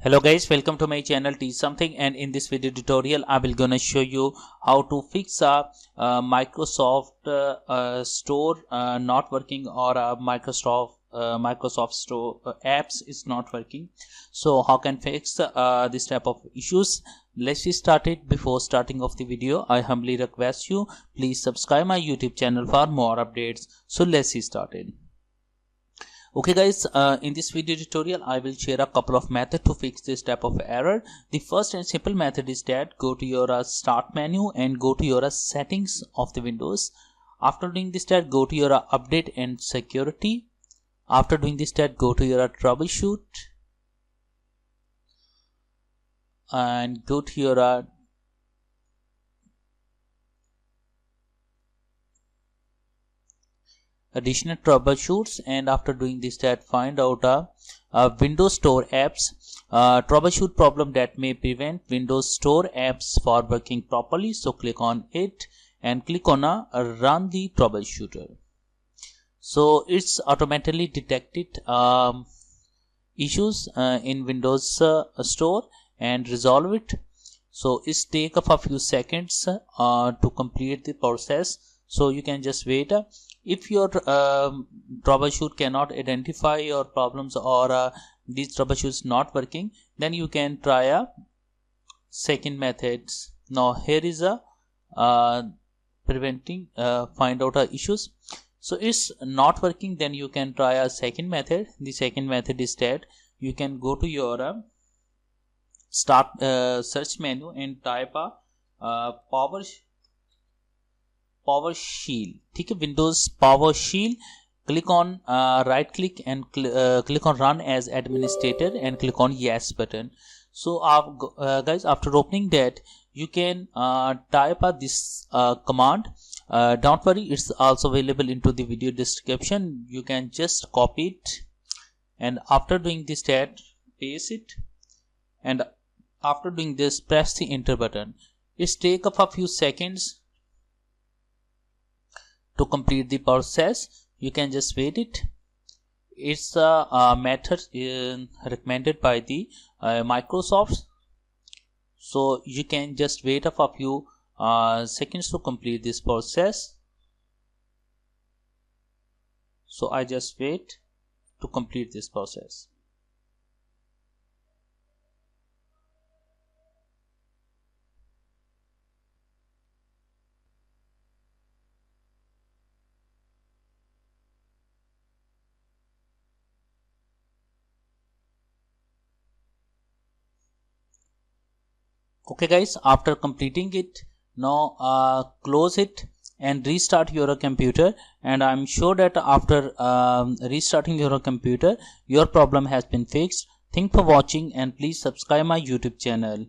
Hello guys, welcome to my channel Teach Something, and in this video tutorial I will gonna show you how to fix a Microsoft Store not working, or a Microsoft Store apps is not working. So how can fix this type of issues? Let's get started. Before starting of the video, I humbly request you please subscribe my YouTube channel for more updates. So let's get started. Okay guys, in this video tutorial I will share a couple of methods to fix this type of error. The first and simple method is that go to your start menu and go to your settings of the Windows. After doing this, that go to your update and security. After doing this, that go to your troubleshoot and go to your additional troubleshoots, and after doing this, that find out a Windows Store apps troubleshoot problem that may prevent Windows Store apps for working properly. So click on it and click on run the troubleshooter. So it's automatically detected issues in Windows Store and resolve it. So it's take up a few seconds to complete the process, so you can just wait. If your troubleshoot cannot identify your problems, or these troubleshoot is not working, then you can try a second method. Now here is a preventing find out issues. So it's not working, then you can try a second method. The second method is that you can go to your start search menu and type a Powershell. ठीक है, Windows Powershell. Click on right click and click on run as administrator and click on yes button. So guys, after opening that, you can type this command. Don't worry, it's also available into the video description. You can just copy it, and after doing this, that paste it, and after doing this, press the enter button. It's take up a few seconds to complete the process. You can just wait it. It's a method recommended by the Microsoft, so you can just wait a few seconds to complete this process. So I just wait to complete this process. Okay guys, after completing it, now close it and restart your computer, and I'm sure that after restarting your computer, your problem has been fixed. Thanks for watching, and please subscribe my YouTube channel.